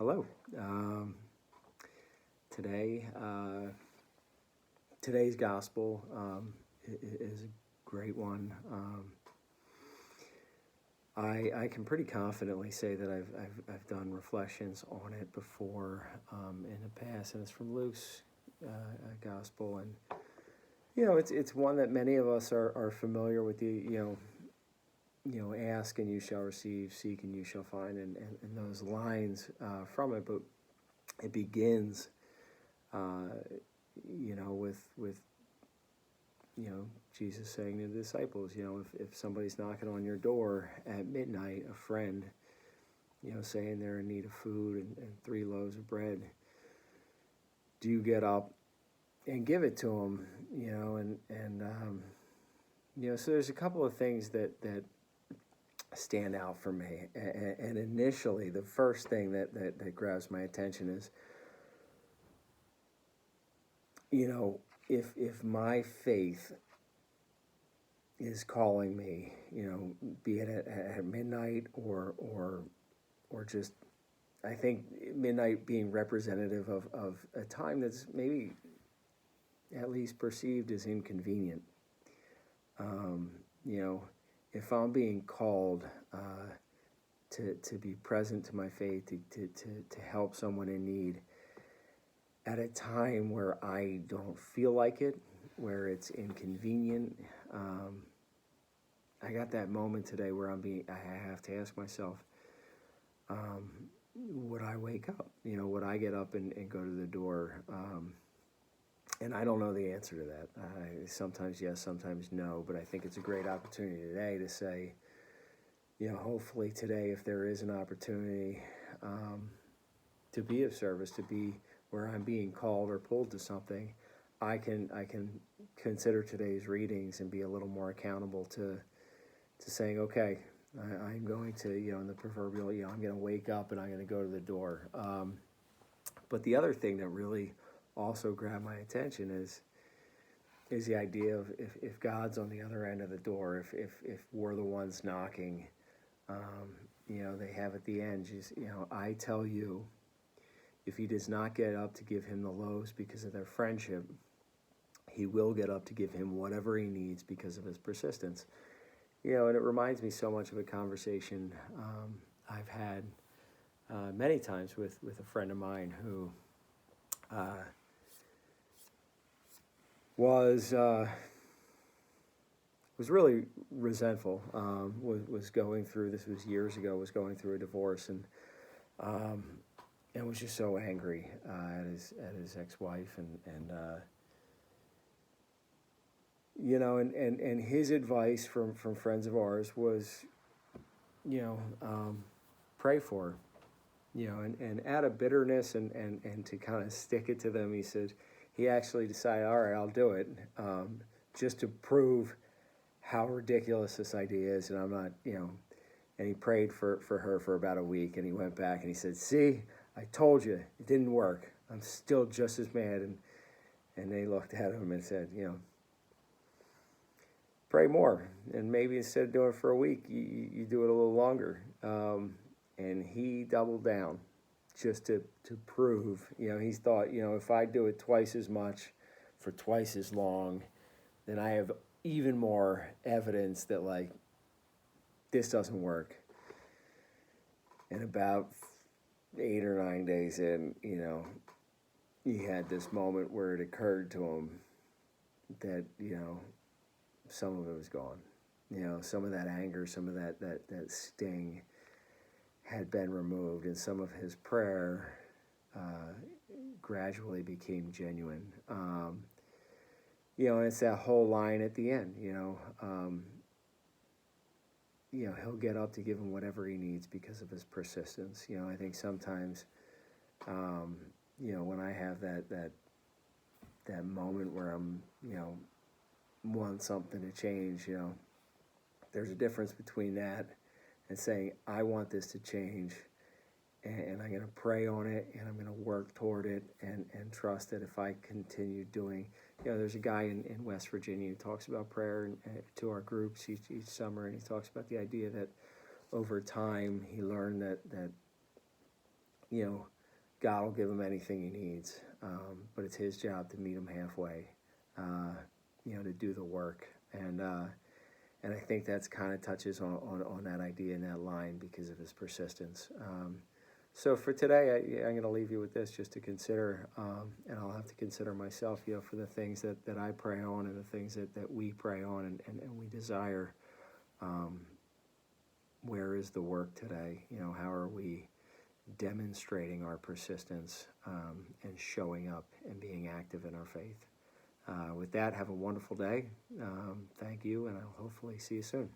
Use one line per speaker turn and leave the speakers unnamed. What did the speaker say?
Hello. Today, today's gospel is a great one. I can pretty confidently say that I've done reflections on it before in the past, and it's from Luke's gospel, and it's one that many of us are familiar with. Ask and you shall receive, seek and you shall find, and those lines from it, but it begins, with Jesus saying to the disciples, if somebody's knocking on your door at midnight, a friend, saying they're in need of food and 3 loaves of bread, do you get up and give it to them? So there's a couple of things that stand out for me, and initially the first thing that grabs my attention is, if my faith is calling me, be it at midnight or just, I think midnight being representative of a time that's maybe at least perceived as inconvenient. If I'm being called to be present to my faith, to help someone in need at a time where I don't feel like it, where it's inconvenient, I got that moment today where I have to ask myself, would I wake up? Would I get up and go to the door? And I don't know the answer to that. Sometimes yes, sometimes no, but I think it's a great opportunity today to say, hopefully today, if there is an opportunity to be of service, to be where I'm being called or pulled to something, I can consider today's readings and be a little more accountable to saying, okay, I'm going to, in the proverbial, I'm going to wake up and I'm going to go to the door. But the other thing that really also grabbed my attention is the idea of if God's on the other end of the door, if we're the ones knocking, they have at the end, I tell you, if he does not get up to give him the loaves because of their friendship, he will get up to give him whatever he needs because of his persistence. And it reminds me so much of a conversation I've had many times with a friend of mine who was really resentful, was going through, this was years ago, was going through a divorce, and was just so angry at his ex-wife, and his advice from friends of ours was, pray for her, and out of bitterness and to kind of stick it to them, he actually decided, all right, I'll do it, just to prove how ridiculous this idea is, and I'm not, and he prayed for her for about a week, and he went back and he said, see, I told you, it didn't work. I'm still just as mad, and they looked at him and said, pray more, and maybe instead of doing it for a week, you do it a little longer. And he doubled down just to prove, he thought, if I do it twice as much for twice as long, then I have even more evidence that, like, this doesn't work. And about 8 or 9 days in, he had this moment where it occurred to him that, some of it was gone. Some of that anger, some of that sting had been removed, and some of his prayer gradually became genuine. And it's that whole line at the end, he'll get up to give him whatever he needs because of his persistence. I think sometimes, when I have that moment where I'm, want something to change, there's a difference between that and saying, I want this to change, and I'm going to pray on it, and I'm going to work toward it, and trust that if I continue doing, there's a guy in West Virginia who talks about prayer to our groups each summer, and he talks about the idea that over time he learned that God will give him anything he needs, but it's his job to meet him halfway, to do the work. And I think that's kind of touches on that idea and that line because of his persistence. So for today, I'm going to leave you with this just to consider, and I'll have to consider myself, for the things that I pray on and the things that we pray on and we desire. Where is the work today? How are we demonstrating our persistence and showing up and being active in our faith? With that, have a wonderful day. Thank you, and I'll hopefully see you soon.